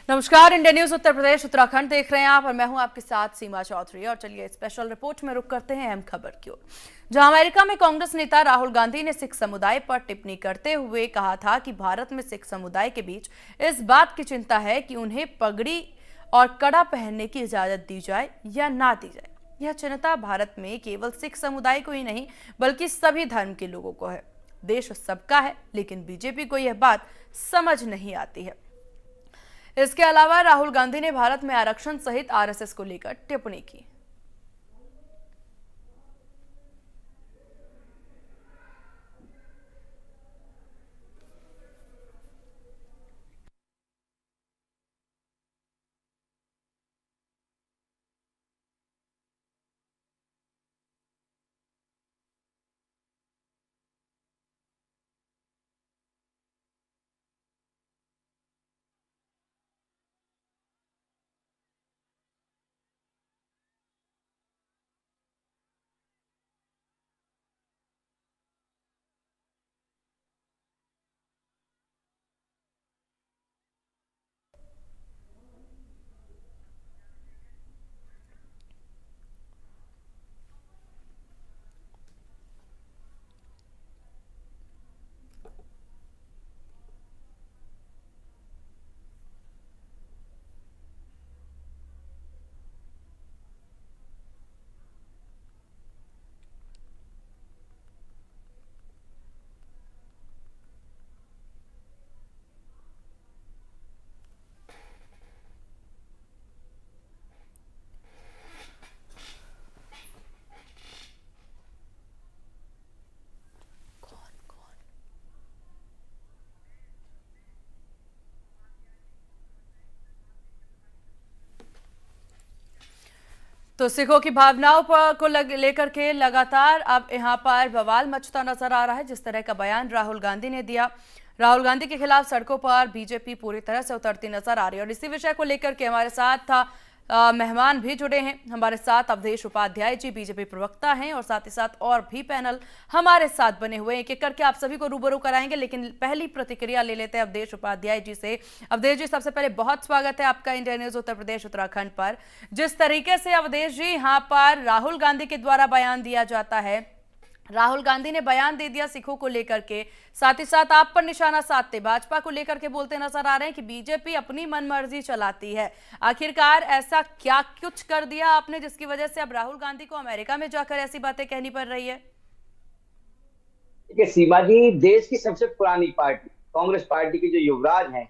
नमस्कार, India news Uttar Pradesh Uttarakhand देख रहे हैं आप और मैं हूं आपके साथ सीमा चौधरी। और चलिए स्पेशल रिपोर्ट में रुक करते हैं अहम खबर की ओर, जहां अमेरिका में कांग्रेस नेता राहुल गांधी ने सिख समुदाय पर टिप्पणी करते हुए कहा था कि भारत में सिख समुदाय के बीच इस बात की चिंता है कि उन्हें पगड़ी और कड़ा पहनने की इजाजत दी जाए या ना दी जाए। यह चिंता भारत में केवल सिख समुदाय को ही नहीं बल्कि सभी धर्म के लोगों को है। देश सबका है, लेकिन बीजेपी को यह बात समझ नहीं आती है। इसके अलावा राहुल गांधी ने भारत में आरक्षण सहित आरएसएस को लेकर टिप्पणी की। तो सिखों की भावनाओं को लेकर के लगातार अब यहां पर बवाल मचता नजर आ रहा है। जिस तरह का बयान राहुल गांधी ने दिया, राहुल गांधी के खिलाफ सड़कों पर बीजेपी पूरी तरह से उतरती नजर आ रही है। और इसी विषय को लेकर के हमारे साथ मेहमान भी जुड़े हैं। हमारे साथ अवधेश उपाध्याय जी बीजेपी प्रवक्ता हैं और साथ ही साथ और भी पैनल हमारे साथ बने हुए हैं। एक एक करके आप सभी को रूबरू कराएंगे, लेकिन पहली प्रतिक्रिया ले लेते हैं अवधेश उपाध्याय जी से। अवधेश जी, सबसे पहले बहुत स्वागत है आपका इंडिया न्यूज उत्तर प्रदेश उत्तराखंड पर। जिस तरीके से अवधेश जी यहाँ पर राहुल गांधी के द्वारा बयान दिया जाता है, राहुल गांधी ने बयान दे दिया सिखों को लेकर के, साथ ही साथ आप पर निशाना साधते भाजपा को लेकर के बोलते नजर आ रहे हैं कि बीजेपी अपनी मनमर्जी चलाती है। आखिरकार ऐसा क्या कुछ कर दिया आपने जिसकी वजह से अब राहुल गांधी को अमेरिका में जाकर ऐसी बातें कहनी पड़ रही है? देखिए सीमा जी, देश की सबसे पुरानी पार्टी कांग्रेस पार्टी के जो युवराज हैं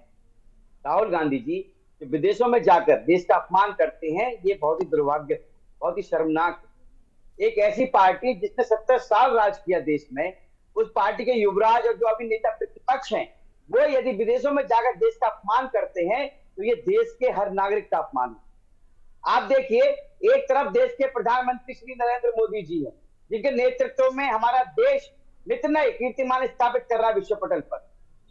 राहुल गांधी जी, जो विदेशों में जाकर देश का अपमान करते हैं, ये बहुत ही दुर्भाग्य, बहुत ही शर्मनाक। एक ऐसी पार्टी जिसने 70 साल राज किया देश में, उस पार्टी के युवराज और जो अभी नेता प्रतिपक्ष हैं, वो यदि विदेशों में जाकर देश का अपमान करते हैं तो ये देश के हर नागरिक का अपमान है। आप देखिए, एक तरफ देश के प्रधानमंत्री श्री नरेंद्र मोदी जी हैं, जिनके नेतृत्व में हमारा देश नित्य नए कीर्तिमान स्थापित कर रहा है विश्व पटल पर,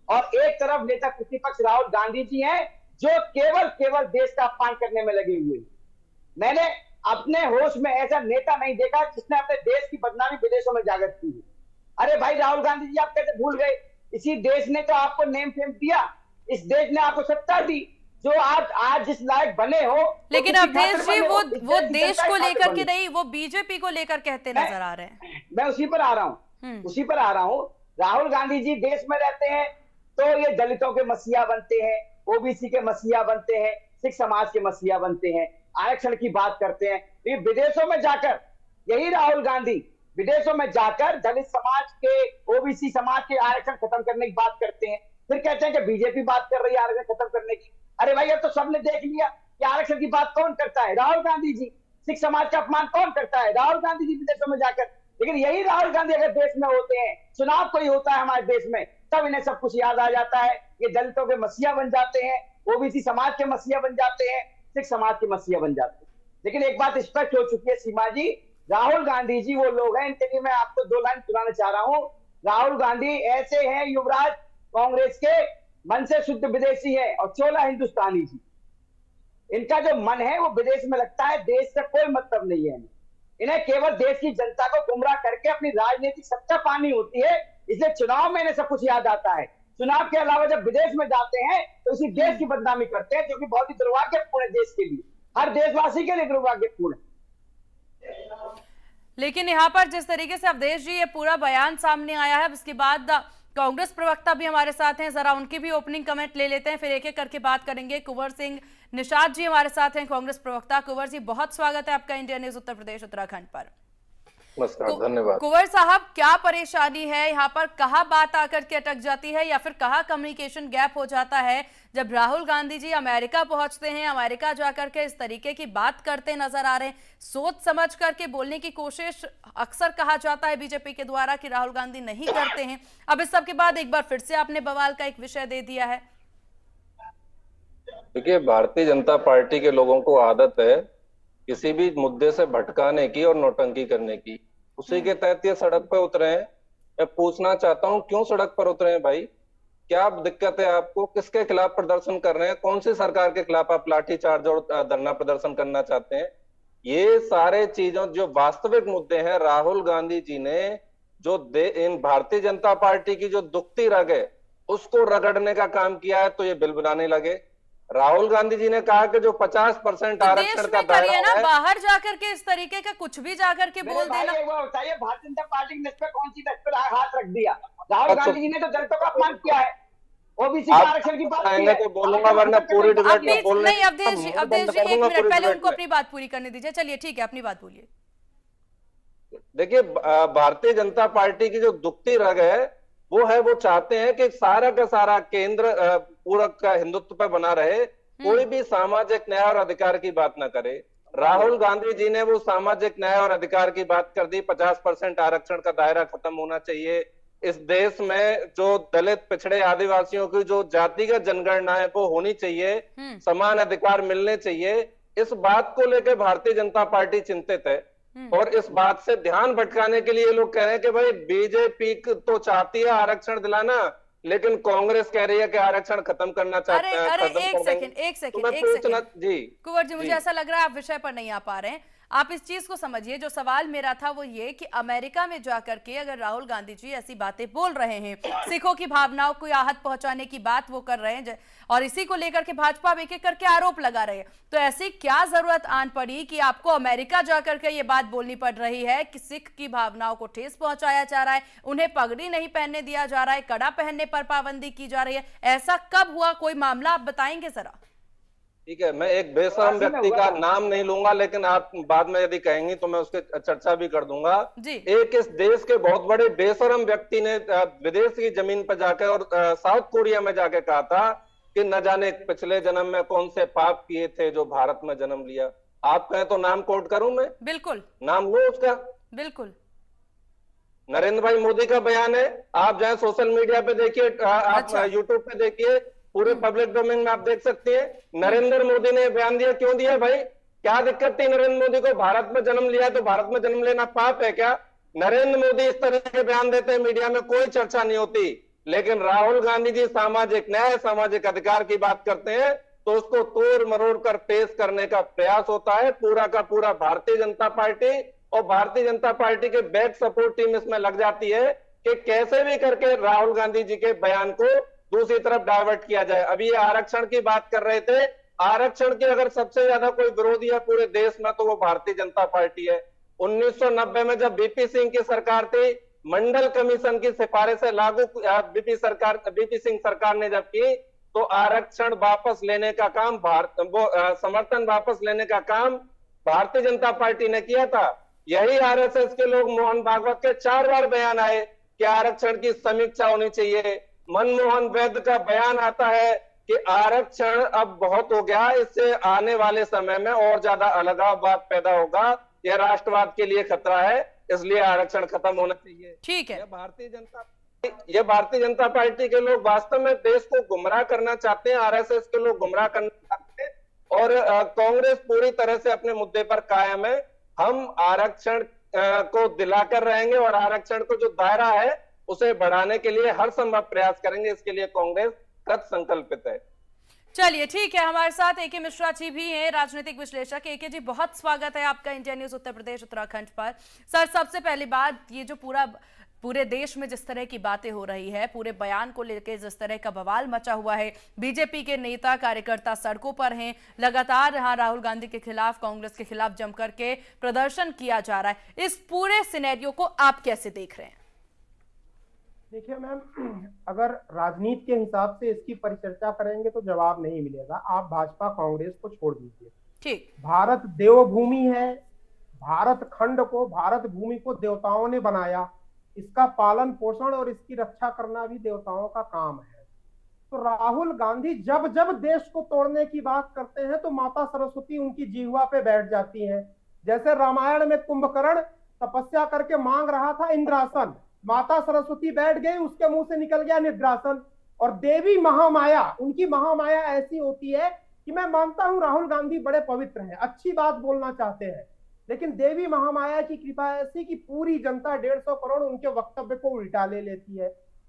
और एक तरफ नेता प्रतिपक्ष राहुल गांधी जी हैं, जो केवल देश का अपमान करने में लगे हुए। मैंने अपने होश में ऐसा नेता नहीं देखा जिसने अपने देश की बदनामी विदेशों में जाकर की है। अरे भाई राहुल गांधी जी, आप कैसे भूल गए? इसी देश ने तो आपको नेम फेम दिया, इस देश ने आपको सत्ता दी, जो आज जिस लायक बने हो। लेकिन अवधेश जी, वो देश को लेकर के नहीं, वो बीजेपी को लेकर कहते नजर आ रहे हैं। मैं उसी पर आ रहा हूं। राहुल गांधी जी देश में रहते हैं तो ये दलितों के मसीहा बनते हैं, ओबीसी के मसीहा बनते हैं, सिख समाज के मसीहा बनते हैं, आरक्षण की बात करते हैं। तो विदेशों में जाकर यही राहुल गांधी विदेशों में जाकर दलित समाज के, ओबीसी समाज के आरक्षण खत्म करने की बात करते हैं। फिर कहते हैं कि बीजेपी बात कर रही है आरक्षण खत्म करने की। अरे भाई, अब तो सबने देख लिया कि आरक्षण की बात कौन करता है? राहुल गांधी जी। सिख समाज का अपमान कौन करता है? राहुल गांधी जी विदेशों में जाकर। लेकिन यही राहुल गांधी अगर देश में होते हैं, चुनाव कोई होता है हमारे देश में, तब इन्हें सब कुछ याद आ जाता है। ये दलितों के मसीहा बन जाते हैं, ओबीसी समाज के मसीहा बन जाते हैं, सिख समाज के मसीहा बन जाते हैं। लेकिन एक बात स्पष्ट हो चुकी है सीमा जी, राहुल गांधी जी वो लोग हैं, इनके लिए मैं आपको 2 लाइन सुनाना चाह रहा हूं। राहुल गांधी ऐसे हैं युवराज कांग्रेस के, मन से शुद्ध विदेशी है और चोला हिंदुस्तानी जी। इनका जो मन है वो विदेश में लगता है, देश से कोई मतलब नहीं है। इन्हें केवल देश की जनता को गुमराह करके अपनी राजनीतिक सत्ता पानी होती है, इसलिए चुनाव में इन्हें सब कुछ याद आता है। चुनाव के अलावा जब विदेश में जाते हैं तो उसी देश की बदनामी करते हैं, जो कि बहुत ही दुर्भाग्यपूर्ण है देश के लिए, हर देशवासी के लिए दुर्भाग्यपूर्ण है। लेकिन यहाँ पर जिस तरीके से अवधेश जी ये पूरा बयान सामने आया है, उसके बाद कांग्रेस प्रवक्ता भी हमारे साथ हैं, जरा उनकी भी ओपनिंग कमेंट ले लेते हैं, फिर एक एक करके बात करेंगे। कुंवर सिंह निषाद जी हमारे साथ हैं, कांग्रेस प्रवक्ता। कुंवर जी, बहुत स्वागत है आपका इंडिया न्यूज उत्तर प्रदेश उत्तराखंड पर। नमस्कार, धन्यवाद। कुंवर साहब, क्या परेशानी है यहाँ पर? कहाँ बात आकर के अटक जाती है या फिर कहाँ कम्युनिकेशन गैप हो जाता है जब राहुल गांधी जी अमेरिका पहुंचते हैं, अमेरिका जाकर के इस तरीके की बात करते नजर आ रहे हैं? सोच समझ करके बोलने की कोशिश अक्सर कहा जाता है बीजेपी के द्वारा कि राहुल गांधी नहीं करते हैं। अब इस सब के बाद एक बार फिर से आपने बवाल का एक विषय दे दिया है। देखिए, भारतीय जनता पार्टी के लोगों को आदत है किसी भी मुद्दे से भटकाने की और नौटंकी करने की। उसी के तहत ये सड़क पर उतरे हैं। मैं पूछना चाहता हूँ, क्यों सड़क पर उतरे हैं भाई? क्या दिक्कत है आपको? किसके खिलाफ प्रदर्शन कर रहे हैं? कौन सी सरकार के खिलाफ आप लाठीचार्ज और धरना प्रदर्शन करना चाहते हैं? ये सारे चीजों जो वास्तविक मुद्दे हैं, राहुल गांधी जी ने जो इन भारतीय जनता पार्टी की जो दुखती रग है उसको रगड़ने का काम किया है, तो ये बिल बनाने लगे। राहुल गांधी जी ने कहा कि जो 50% आरक्षण का दायरा है, बाहर जाकर के इस तरीके का कुछ भी जाकर के बोल देना। बताइए, भारतीय जनता पार्टी ने इस पे कौन सी दस पर हाथ रख दिया? राहुल गांधी जी ने तो दलितों का अपमान किया है, ओबीसी के आरक्षण की बात की है। तो बोलूंगा, वरना पूरी डिबेट में बोलने नहीं। अवधेश जी, एक मिनट पहले उनको अपनी बात पूरी करने दीजिए। चलिए ठीक है, अपनी बात बोलिए। देखिए, भारतीय जनता पार्टी की जो दुखती रग है वो चाहते हैं कि सारा का सारा केंद्र पूरा का हिंदुत्व पे बना रहे, कोई भी सामाजिक न्याय और अधिकार की बात ना करे। राहुल गांधी जी ने वो सामाजिक न्याय और अधिकार की बात कर दी। 50% आरक्षण का दायरा खत्म होना चाहिए। इस देश में जो दलित, पिछड़े, आदिवासियों की जो जातिगत जनगणना है वो होनी चाहिए, समान अधिकार मिलने चाहिए। इस बात को लेकर भारतीय जनता पार्टी चिंतित है और इस बात से ध्यान भटकाने के लिए लोग कह रहे हैं कि भाई बीजेपी तो चाहती है आरक्षण दिलाना, लेकिन कांग्रेस कह रही है कि आरक्षण खत्म करना चाहते हैं। अरे एक सेकंड जी कुंवर जी, मुझे ऐसा लग रहा है आप विषय पर नहीं आ पा रहे हैं। आप इस चीज को समझिए। जो सवाल मेरा था वो ये कि अमेरिका में जाकर के अगर राहुल गांधी जी ऐसी बातें बोल रहे हैं, सिखों की भावनाओं को आहत पहुंचाने की बात वो कर रहे हैं, और इसी को लेकर के भाजपा एक एक करके आरोप लगा रहे हैं, तो ऐसी क्या जरूरत आन पड़ी कि आपको अमेरिका जाकर के ये बात बोलनी पड़ रही है कि सिख की भावनाओं को ठेस पहुंचाया जा रहा है, उन्हें पगड़ी नहीं पहनने दिया जा रहा है, कड़ा पहनने पर पाबंदी की जा रही है? ऐसा कब हुआ? कोई मामला आप बताएंगे जरा? ठीक है, मैं एक बेशरम व्यक्ति का नाम नहीं लूंगा, लेकिन आप बाद में यदि कहेंगी तो मैं उसके चर्चा भी कर दूंगा। एक इस देश के बहुत बड़े बेशरम व्यक्ति ने विदेश की जमीन पर जाकर और साउथ कोरिया में जाकर कहा था कि न जाने पिछले जन्म में कौन से पाप किए थे जो भारत में जन्म लिया। आप कहें तो नाम कोट करूं मैं? बिल्कुल, नाम लो उसका। बिल्कुल। नरेंद्र भाई मोदी का बयान है, आप जाए सोशल मीडिया पे देखिए, आप यूट्यूब पे देखिए, पूरे पब्लिक डोमेन में आप देख सकते हैं। नरेंद्र मोदी ने बयान दिया। क्यों दिया भाई? क्या दिक्कत थी नरेंद्र मोदी को? भारत में जन्म लिया तो भारत में जन्म लेना पाप है क्या? नरेंद्र मोदी इस तरह के बयान देते हैं, मीडिया में कोई चर्चा नहीं होती, लेकिन राहुल गांधी जी सामाजिक न्याय, सामाजिक अधिकार की बात करते हैं तो उसको तोड़ मरोड़ कर पेश करने का प्रयास होता है। पूरा का पूरा भारतीय जनता पार्टी और भारतीय जनता पार्टी के बैक सपोर्ट टीम इसमें लग जाती है कि कैसे भी करके राहुल गांधी जी के बयान को दूसरी तरफ डाइवर्ट किया जाए। अभी ये आरक्षण की बात कर रहे थे। आरक्षण की अगर सबसे ज्यादा कोई विरोधी है पूरे देश में तो वो भारतीय जनता पार्टी है। 1990 में जब बीपी सिंह की सरकार थी, मंडल कमीशन की सिफारिशें लागू बीपी सिंह सरकार ने जब की तो आरक्षण वापस लेने का काम समर्थन वापस लेने का काम भारतीय जनता पार्टी ने किया था। यही आरएसएस के लोग, मोहन भागवत के 4 बार बयान आए कि आरक्षण की समीक्षा होनी चाहिए। मनमोहन वैद्य का बयान आता है कि आरक्षण अब बहुत हो गया, इससे आने वाले समय में और ज्यादा अलगाववाद पैदा होगा, यह राष्ट्रवाद के लिए खतरा है, इसलिए आरक्षण खत्म होना चाहिए। ठीक है। ये भारतीय जनता पार्टी के लोग वास्तव में देश को गुमराह करना चाहते हैं, आरएसएस के लोग गुमराह करना चाहते हैं, और कांग्रेस पूरी तरह से अपने मुद्दे पर कायम है। हम आरक्षण को दिलाकर रहेंगे और आरक्षण को जो दायरा है उसे बढ़ाने के लिए हर संभव प्रयास करेंगे। इसके लिए कांग्रेस कृत संकल्पित है। चलिए ठीक है, हमारे साथ एके मिश्रा जी भी हैं, राजनीतिक विश्लेषक। एके जी, बहुत स्वागत है आपका इंडिया न्यूज उत्तर प्रदेश उत्तराखंड पर। सर, सबसे पहली बात, ये जो पूरा पूरे देश में जिस तरह की बातें हो रही है, पूरे बयान को लेकर जिस तरह का बवाल मचा हुआ है, बीजेपी के नेता कार्यकर्ता सड़कों पर हैं, लगातार यहाँ राहुल गांधी के खिलाफ, कांग्रेस के खिलाफ जमकर के प्रदर्शन किया जा रहा है, इस पूरे सिनेरियो को आप कैसे देख रहे हैं? देखिए मैम, अगर राजनीति के हिसाब से इसकी परिचर्चा करेंगे तो जवाब नहीं मिलेगा। आप भाजपा कांग्रेस को छोड़ दीजिए। ठीक, भारत देवभूमि है। भारत खंड को, भारत भूमि को देवताओं ने बनाया। इसका पालन पोषण और इसकी रक्षा करना भी देवताओं का काम है। तो राहुल गांधी जब जब देश को तोड़ने की बात करते हैं तो माता सरस्वती उनकी जीवा पे बैठ जाती हैं। जैसे रामायण में कुंभकर्ण तपस्या करके मांग रहा था इंद्रासन, माता सरस्वती बैठ गई, उसके मुंह से निकल गया निद्रासन। और देवी महामाया, उनकी महामाया ऐसी होती है कि मैं मानता हूं राहुल गांधी बड़े पवित्र हैं, अच्छी बात बोलना चाहते हैं, लेकिन देवी महामाया की कृपा ऐसी कि पूरी जनता 150 करोड़ उनके वक्तव्य को उल्टा ले लेती है।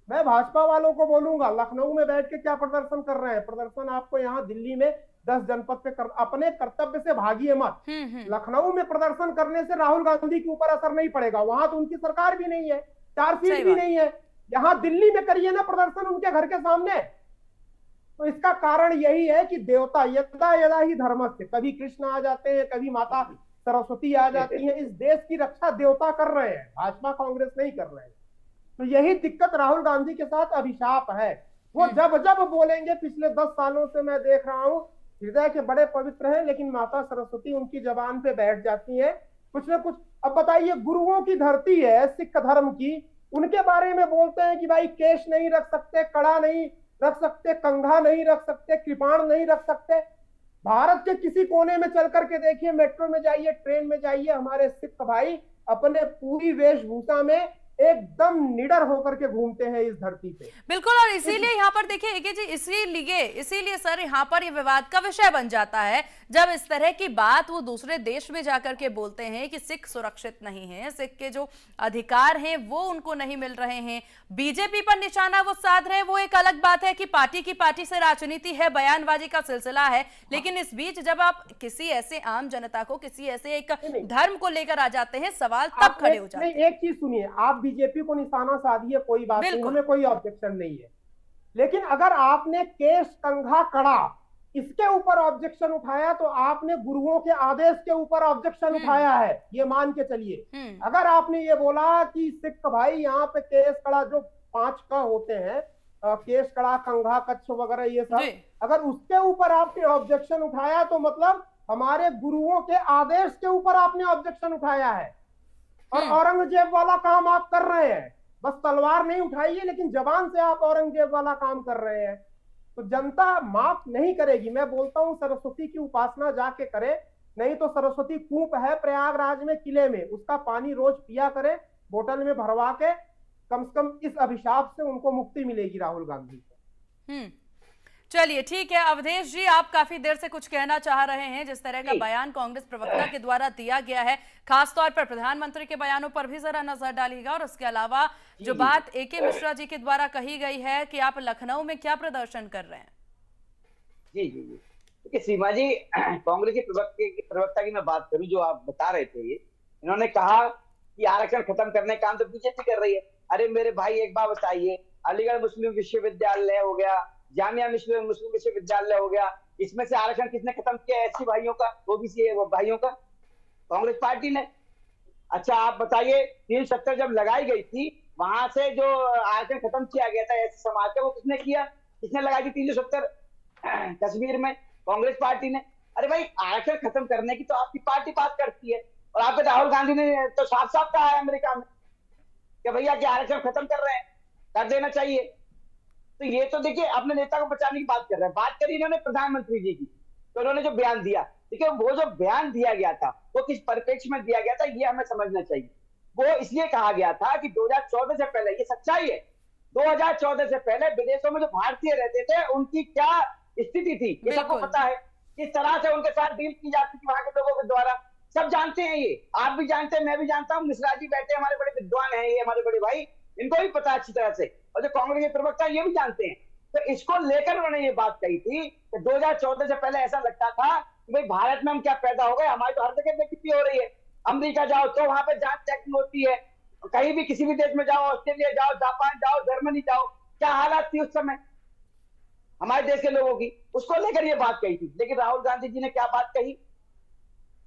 मैं भाजपा वालों को बोलूंगा, लखनऊ में बैठ के क्या प्रदर्शन कर रहे हैं? प्रदर्शन आपको यहाँ दिल्ली में 10 जनपद पे अपने कर्तव्य से भागिए मत। लखनऊ में प्रदर्शन करने से राहुल गांधी के ऊपर असर नहीं पड़ेगा, वहां तो उनकी सरकार भी नहीं है, 4 सीट भी नहीं है। यहाँ दिल्ली में करिए ना प्रदर्शन उनके घर के सामने। तो इसका कारण यही है कि देवता यदा यदा ही धर्मस्य, कभी कृष्ण आ जाते हैं, कभी माता सरस्वती आ जाती है। इस देश की रक्षा देवता कर रहे हैं, भाजपा कांग्रेस नहीं कर रहे हैं। तो यही दिक्कत राहुल गांधी के साथ अभिशाप है। वो जब जब बोलेंगे, पिछले 10 सालों से मैं देख रहा हूं, हृदय के बड़े पवित्र हैं, लेकिन माता सरस्वती उनकी जबान पे बैठ जाती है कुछ ना कुछ। अब बताइए, गुरुओं की धरती है सिख धर्म की, उनके बारे में बोलते हैं कि भाई केश नहीं रख सकते, कड़ा नहीं रख सकते, कंघा नहीं रख सकते, कृपाण नहीं रख सकते। भारत के किसी कोने में चल करके देखिए, मेट्रो में जाइए, ट्रेन में जाइए, हमारे सिख भाई अपने पूरी वेशभूषा में एकदम निडर होकर के घूमते हैं इस धरती पे। बिल्कुल, और इसीलिए यहाँ पर देखिए एके जी, इसीलिए सर यहाँ पर ये विवाद का विषय बन जाता है जब इस तरह की बात वो दूसरे देश में जाकर के बोलते हैं कि सिख सुरक्षित नहीं है, सिख के जो अधिकार हैं वो उनको नहीं मिल रहे हैं, बीजेपी पर निशाना वो साध रहे हैं। वो एक अलग बात है कि पार्टी से राजनीति है, बयानबाजी का सिलसिला है, लेकिन इस बीच जब आप किसी ऐसे आम जनता को, किसी ऐसे एक धर्म को लेकर आ जाते हैं, सवाल तब खड़े हो जाते हैं। एक चीज सुनिए, आप बीजेपी को निशाना साधिए, कोई बात नहीं, हमें कोई ऑब्जेक्शन नहीं है, लेकिन अगर आपने केश, कंघा, कड़ा इसके ऊपर ऑब्जेक्शन उठाया तो आपने गुरुओं के आदेश के ऊपर ऑब्जेक्शन उठाया है, ये मान के चलिए। अगर आपने ये बोला कि सिख भाई यहाँ पे केश, कड़ा जो 5 का होते हैं, केश, कड़ा, कंघा, कच्छ वगैरह ये सब, अगर उसके ऊपर आपने ऑब्जेक्शन उठाया तो मतलब हमारे गुरुओं के आदेश के ऊपर आपने ऑब्जेक्शन उठाया है। और औरंगजेब वाला काम आप कर रहे हैं, बस तलवार नहीं उठाइए लेकिन जबान से आप औरंगजेब वाला काम कर रहे हैं। तो जनता माफ नहीं करेगी। मैं बोलता हूं सरस्वती की उपासना जाके करे, नहीं तो सरस्वती कूप है प्रयागराज में किले में, उसका पानी रोज पिया करे, बोतल में भरवा के, कम से कम इस अभिशाप से उनको मुक्ति मिलेगी राहुल गांधी को। चलिए ठीक है अवधेश जी, आप काफी देर से कुछ कहना चाह रहे हैं। जिस तरह का बयान कांग्रेस प्रवक्ता के द्वारा दिया गया है, खासतौर पर प्रधानमंत्री के बयानों पर भी जरा नजर डालिएगा, और उसके अलावा जो बात एके मिश्रा जी के द्वारा कही गई है कि आप लखनऊ में क्या प्रदर्शन कर रहे हैं। जी जी जी, देखिए सीमा जी, कांग्रेस के प्रवक्ता की मैं बात करूं, जो आप बता रहे थे, इन्होंने कहा कि आरक्षण खत्म करने का काम तो बीजेपी कर रही है। अरे मेरे भाई, एक बात बताइए, अलीगढ़ मुस्लिम विश्वविद्यालय हो गया, जामिया मुस्लिम विश्वविद्यालय हो गया, इसमें से आरक्षण किसने खत्म किया? एससी भाइयों का, ओबीसी भाइयों का, कांग्रेस पार्टी ने। अच्छा आप बताइए, 370 जब लगाई गई थी, वहां से जो आरक्षण खत्म किया गया था एससी समाज का, वो किसने किया? किसने लगाई थी 370 कश्मीर में? कांग्रेस पार्टी ने। अरे भाई, आरक्षण खत्म करने की तो आपकी पार्टी बात करती है, और आपके राहुल गांधी ने तो साफ साफ कहा है अमेरिका में कि भैया कि आरक्षण खत्म कर रहे हैं, कर देना चाहिए। तो ये तो देखिए अपने नेता को बचाने की बात कर रहे हैं। बात करी इन्होंने प्रधानमंत्री जी की, तो उन्होंने जो बयान दिया, देखिए वो जो बयान दिया गया था वो किस परिप्रेक्ष्य में दिया गया था, ये हमें समझना चाहिए। वो इसलिए कहा गया था कि 2014 से पहले, ये सच्चाई है, 2014 से पहले विदेशों में जो भारतीय रहते थे उनकी क्या स्थिति थी, ये सबको पता है। किस तरह से उनके साथ डील की जाती थी वहां के लोगों के द्वारा, सब जानते हैं। ये आप भी जानते हैं, मैं भी जानता हूँ, मिश्रा जी बैठे हमारे बड़े विद्वान हैं, ये हमारे बड़े भाई, इनको भी पता अच्छी तरह से, और जो कांग्रेस के प्रवक्ता ये भी जानते हैं। तो इसको लेकर उन्होंने ये बात कही थी कि 2014 से पहले ऐसा लगता था कि भाई भारत में हम क्या पैदा हो गए, हमारी तो हर जगह बेइज्जती हो रही है। अमेरिका जाओ तो वहां पे जांच चेकिंग होती है, कहीं भी किसी भी देश में जाओ, ऑस्ट्रेलिया जाओ, जापान जाओ, जर्मनी जाओ, क्या हालात थी उस समय हमारे देश के लोगों की, उसको लेकर ये बात कही थी। लेकिन राहुल गांधी जी ने क्या बात कही,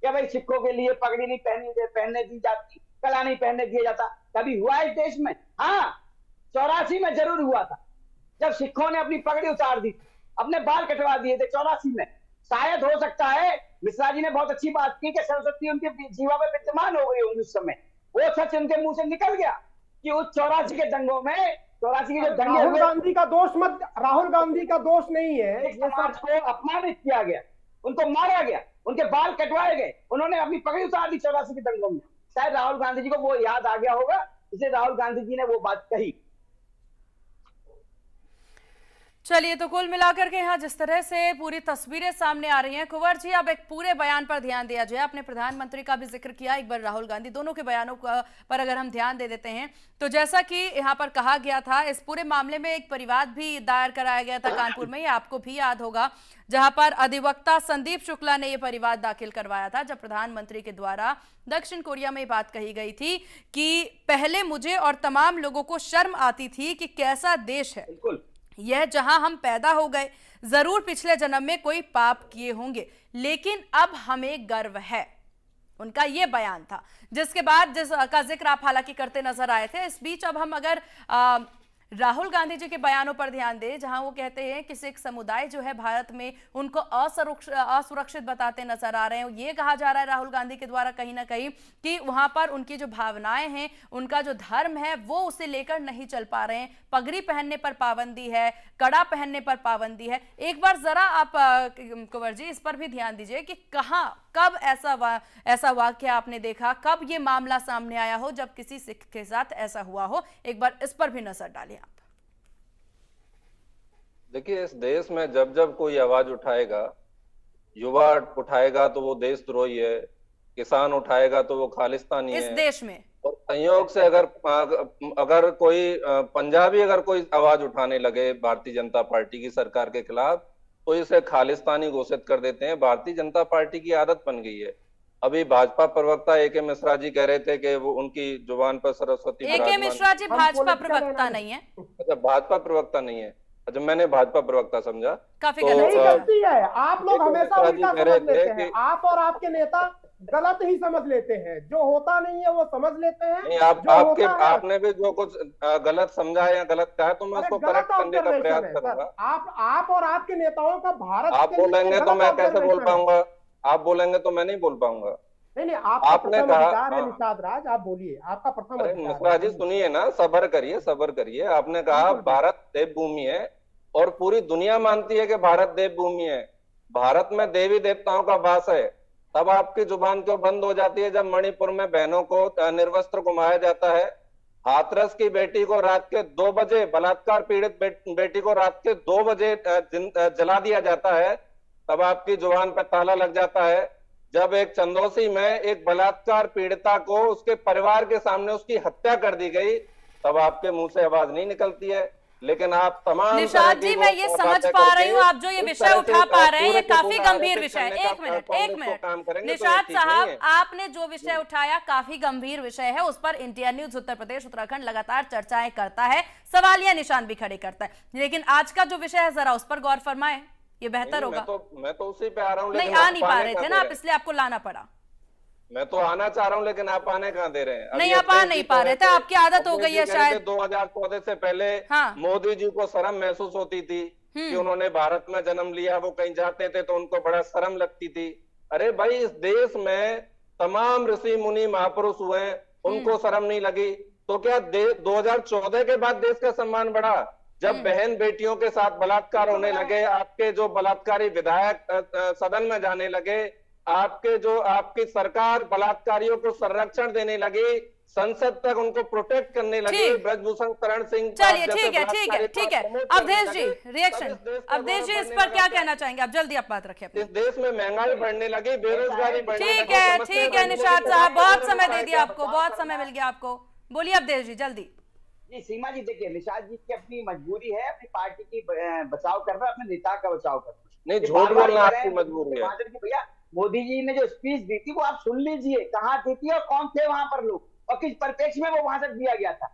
क्या भाई सिखों के लिए पगड़ी नहीं पहनने दी जाती, कला नहीं पहनने दिया जाता। कभी हुआ इस देश में? हाँ, 84 में जरूर हुआ था, जब सिखों ने अपनी पगड़ी उतार दी, अपने बाल कटवा दिए थे 84 में। शायद हो सकता है मिश्रा जी ने बहुत अच्छी बात की कि सरस्वती उनके जीवा में विद्यमान हो गई होंगी उस समय, वो सच उनके मुंह से निकल गया कि उस 84 के दंगों में, 84 के जो दंगे राहुल हुए, गांधी का दोष मत, राहुल गांधी का दोष नहीं है, एक समाज को अपमानित किया गया, उनको मारा गया, उनके बाल कटवाए गए, उन्होंने अपनी पगड़ी उतार दी 84 के दंगों में। शायद राहुल गांधी जी को वो याद आ गया होगा, इसलिए राहुल गांधी जी ने वो बात कही। चलिए, तो कुल मिलाकर के यहाँ जिस तरह से पूरी तस्वीरें सामने आ रही हैं, कुंवर जी अब एक पूरे बयान पर ध्यान दिया जाए। आपने प्रधानमंत्री का भी जिक्र किया, एक बार राहुल गांधी, दोनों के बयानों पर अगर हम ध्यान दे देते हैं तो जैसा कि यहाँ पर कहा गया था, इस पूरे मामले में एक परिवाद भी दायर कराया गया था कानपुर में, ये आपको भी याद होगा, जहां पर अधिवक्ता संदीप शुक्ला ने यह परिवाद दाखिल करवाया था, जब प्रधानमंत्री के द्वारा दक्षिण कोरिया में बात कही गई थी कि पहले मुझे और तमाम लोगों को शर्म आती थी कि कैसा देश है यह जहां हम पैदा हो गए, जरूर पिछले जन्म में कोई पाप किए होंगे, लेकिन अब हमें गर्व है। उनका यह बयान था, जिसके बाद जिसका जिक्र आप हालांकि करते नजर आए थे। इस बीच अब हम अगर राहुल गांधी जी के बयानों पर ध्यान दें, जहां वो कहते हैं कि सिख समुदाय जो है भारत में उनको असुरक्षित बताते नजर आ रहे हैं। ये कहा जा रहा है राहुल गांधी के द्वारा कहीं ना कहीं कि वहां पर उनकी जो भावनाएं हैं, उनका जो धर्म है, वो उसे लेकर नहीं चल पा रहे हैं। पगड़ी पहनने पर पाबंदी है, कड़ा पहनने पर पाबंदी है। एक बार जरा आप कुंवर जी इस पर भी ध्यान दीजिए कि कहां कब ऐसा वाक्य आपने देखा, कब ये मामला सामने आया हो जब किसी सिख के साथ ऐसा हुआ हो। एक बार इस पर भी नजर डालिए आप। देखिए, इस देश में जब जब कोई आवाज उठाएगा, युवा उठाएगा तो वो देशद्रोही है, किसान उठाएगा तो वो खालिस्तानी है इस देश में। और संयोग से अगर कोई पंजाबी अगर कोई आवाज उठाने लगे भारतीय जनता पार्टी की सरकार के खिलाफ, तो इसे खालिस्तानी घोषित कर देते हैं। भारतीय जनता पार्टी की आदत बन गई है। अभी भाजपा प्रवक्ता ए.के. मिश्रा जी कह रहे थे कि वो उनकी जुबान पर सरस्वती ए.के. मिश्रा जी भाजपा प्रवक्ता नहीं है। अच्छा, भाजपा प्रवक्ता नहीं है। अच्छा, मैंने भाजपा प्रवक्ता समझा। काफी गलती है। आप लोग हमेशा उल्टा समझ लेते हैं। आप और आपके नेता गलत ही समझ लेते हैं, जो होता नहीं है वो समझ लेते हैं। नहीं, आपने भी जो कुछ गलत समझा या गलत कहा तो मैं उसको करेक्ट करने का प्रयास करूंगा। आप और आपके नेताओं का भारत, आप बोलेंगे तो मैं कैसे बोल पाऊंगा? आप बोलेंगे तो मैं नहीं बोल पाऊंगा। नहीं, आपने कहा निषाद राज, आप बोलिए, आपका प्रथम अधिकार। मिश्रा जी सुनिए ना, सब्र करिए। आपने कहा भारत देव भूमि है और पूरी दुनिया मानती है कि भारत देव भूमि है, भारत में देवी देवताओं का वास है। तब आपकी जुबान क्यों बंद हो जाती है जब मणिपुर में बहनों को निर्वस्त्र घुमाया जाता है? हाथरस की बेटी को रात के 2 बजे, बलात्कार पीड़ित बेटी को रात के 2 बजे जला दिया जाता है, तब आपकी जुबान पर ताला लग जाता है। जब एक चंदौसी में एक बलात्कार पीड़िता को उसके परिवार के सामने उसकी हत्या कर दी गई, तब आपके मुंह से आवाज नहीं निकलती है। लेकिन आप तमाम निषाद जी, मैं ये समझ पा रही हूँ आप जो ये विषय उठा पा रहे हैं, ये काफी गंभीर विषय है। एक मिनट निषाद साहब, आपने जो विषय उठाया काफी गंभीर विषय है, उस पर इंडिया न्यूज उत्तर प्रदेश उत्तराखंड लगातार चर्चाएं करता है, सवालिया निशान भी खड़े करता है। लेकिन आज का जो विषय है जरा उस पर गौर फरमाएं, ये बेहतर होगा। मैं तो उसी पे आ रहा हूँ। नहीं, आ नहीं पा रहे थे ना आप, इसलिए आपको लाना पड़ा। मैं तो आना चाह रहा हूँ लेकिन आप आने कहाँ दे रहे हैं? नहीं, आप आ नहीं पा रहे थे, आपकी आदत हो गई है शायद। 2014 से पहले मोदी जी को शर्म महसूस होती थी कि उन्होंने भारत में जन्म लिया, वो कहीं जाते थे तो उनको बड़ा शर्म लगती थी। अरे भाई, इस देश में तमाम ऋषि मुनि महापुरुष हुए, उनको शर्म नहीं लगी तो क्या 2014 के बाद देश का सम्मान बढ़ा? जब बहन बेटियों के साथ बलात्कार होने लगे, आपके जो बलात्कारी विधायक सदन में जाने लगे, आपकी सरकार बलात्कारियों को संरक्षण देने लगी, संसद तक उनको प्रोटेक्ट करने लगी, ब्रजभूषण शरण सिंह। चलिए, ठीक है। अवधेश जी, रिएक्शन। अवधेश जी, इस पर क्या कहना चाहेंगे आप? जल्दी आप बात रखें। इस देश में महंगाई बढ़ने लगी, बेरोजगारी बढ़ने लगी। ठीक है निषाद साहब, बहुत समय दे दिया आपको, बहुत समय मिल गया आपको। बोलिए अवधेश जी, जल्दी। जी सीमा जी, देखिए निषाद जी की अपनी मजबूरी है अपनी पार्टी की बचाव करना, अपने नेता का बचाव करना। नहीं, झूठ बोलना आपकी मजबूरी है। भैया, मोदी जी ने जो स्पीच दी थी वो आप सुन लीजिए, कहाँ दी थी और कौन थे वहां पर लोग, और किस परिप्रेक्ष्य में वो वहां तक दिया गया था,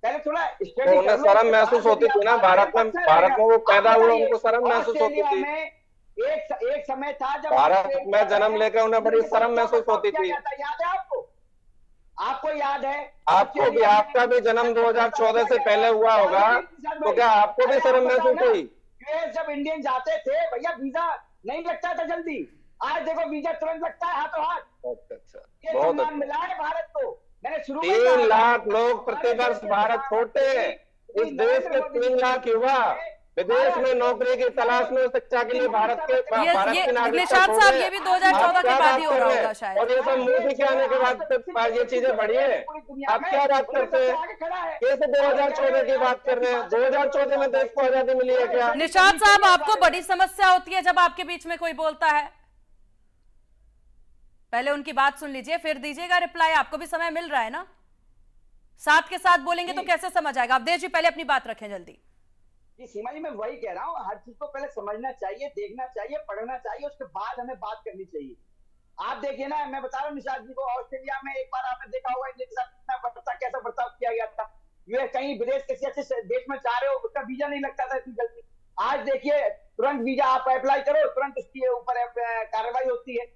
पहले थोड़ा तो स्टडी उन्हें शर्म महसूस होती थी ना, भारत में वो पैदा हुए, उनको शर्म महसूस होती थी। एक समय था जब भारत में जन्म लेकर उन्हें बड़ी शर्म महसूस होती थी। याद है आपको? आपको याद है? आपका भी जन्म 2014 से पहले हुआ होगा, तो क्या आपको भी शर्म महसूस हुई? यूएस जब इंडियन जाते थे भैया वीजा नहीं लगता था जल्दी, आज देखो वीजा तुरंत लगता है हाथों हाथ। अच्छा, ये बहुत सम्मान अच्छा। मिला है भारत को। मैंने शुरू 3 लाख लोग प्रतिवर्ष भारत छोड़ते हैं। इस देश के 3 लाख युवा विदेश में नौकरी की तलाश में शिक्षा के लिए भारत की नागरिकता निशात छोड़ साहब, रहे हैं। ये भी 2014 के बाद ही हो रहा होगा शायद। और ये सब मोदी के आने के बाद ये चीजें बढ़ी है। आप क्या बात करते हैं? कैसे 2014 की बात कर रहे हैं? 2014 में देश को आजादी मिली है क्या? निशात साहब, आपको बड़ी समस्या होती है जब आपके बीच में कोई बोलता है? पहले उनकी बात सुन लीजिए, फिर दीजिएगा रिप्लाई। आपको भी समय मिल रहा है ना, साथ के साथ बोलेंगे तो कैसे समझ आएगा? अवधेश जी पहले अपनी बात रखें जल्दी। जी सीमा जी, मैं वही कह रहा हूँ, हर चीज को पहले समझना चाहिए, देखना चाहिए, पढ़ना चाहिए, उसके बाद हमें बात करनी चाहिए। आप देखिए ना, मैं बता रहा हूँ निशात जी को, ऑस्ट्रेलिया में एक बार आपने देखा होगा इंडिया के साथ कितना कैसा बर्ताव किया गया था। यूएस कहीं विदेश किसी अच्छे देश में जा रहे हो, उसका वीजा नहीं लगता था इतनी जल्दी। आज देखिए तुरंत वीजा आप अप्लाई करो, तुरंत उसके ऊपर कार्रवाई होती है।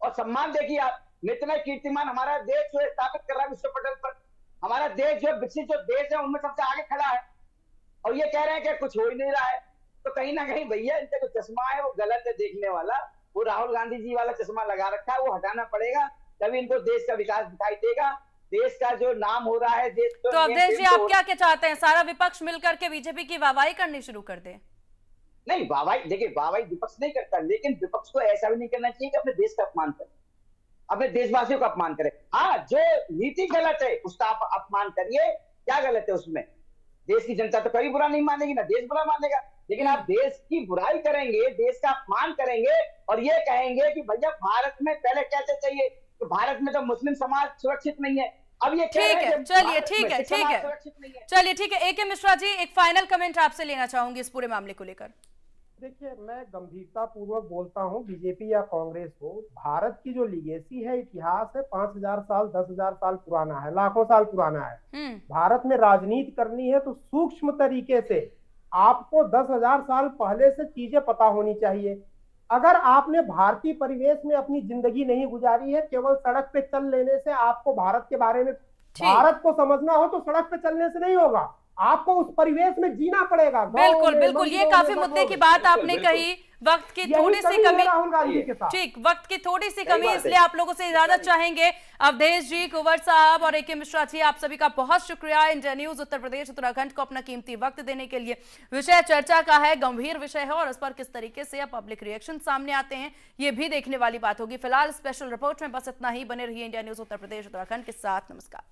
और सम्मान देखिए आप, नित्य कीर्तिमान हमारा देश जो स्थापित कर रहा है विश्व पटल पर। हमारा देश जो विकसित जो देश है उनमें सबसे आगे खड़ा है, और ये कह रहे हैं कि कुछ हो ही नहीं रहा है। तो कहीं ना कहीं भैया इनका जो चश्मा है वो गलत है देखने वाला। वो राहुल गांधी जी वाला चश्मा लगा रखा है, वो हटाना पड़ेगा, तभी इनको देश का विकास दिखाई देगा, देश का जो नाम हो रहा है देश। तो अवधेश जी, आप क्या चाहते हैं? सारा विपक्ष मिलकर के बीजेपी की वाहवाही करनी शुरू कर दे? नहीं, वाहवाही देखिए, वाहवाही विपक्ष नहीं करता, लेकिन विपक्ष को ऐसा भी नहीं करना चाहिए कि अपने देश का अपमान करे, अपने देशवासियों का अपमान करे। हाँ, जो नीति गलत है उसका आप अपमान करिए, क्या गलत है उसमें? देश की जनता तो कभी बुरा नहीं मानेगी, ना देश बुरा मानेगा। लेकिन आप देश की बुराई करेंगे, देश का अपमान करेंगे और ये कहेंगे कि भैया भारत में पहले कहते चाहिए कि भारत में तो मुस्लिम समाज सुरक्षित नहीं है, अब ये ठीक है, चलिए ठीक है, चलिए ठीक है। AK मिश्रा जी, एक फाइनल कमेंट आपसे लेना चाहूंगी इस पूरे मामले को लेकर। देखिए, मैं गंभीरता पूर्वक बोलता हूं, बीजेपी या कांग्रेस हो, भारत की जो लीगेसी है, इतिहास है, 5000 साल 10,000 साल पुराना है, लाखों साल पुराना है। भारत में राजनीति करनी है तो सूक्ष्म तरीके से आपको 10,000 साल पहले से चीजें पता होनी चाहिए। अगर आपने भारतीय परिवेश में अपनी जिंदगी नहीं गुजारी है, केवल सड़क पे चल लेने से आपको भारत के बारे में, भारत को समझना हो तो सड़क पे चलने से नहीं होगा, आपको उस परिवेश में जीना पड़ेगा। बिल्कुल बिल्कुल, ये काफी मुद्दे की बात आपने कही। वक्त की थोड़ी सी कमी, ठीक, वक्त की थोड़ी सी कमी, इसलिए आप लोगों से इजाजत चाहेंगे। अवधेश जी, कुंवर साहब और AK मिश्रा जी, आप सभी का बहुत शुक्रिया इंडिया न्यूज उत्तर प्रदेश उत्तराखंड को अपना कीमती वक्त देने के लिए। विषय चर्चा का है, गंभीर विषय है और इस पर किस तरीके से अब पब्लिक रिएक्शन सामने आते हैं ये भी देखने वाली बात होगी। फिलहाल स्पेशल रिपोर्ट में बस इतना ही। बने रहिए इंडिया न्यूज उत्तर प्रदेश उत्तराखंड के साथ। नमस्कार।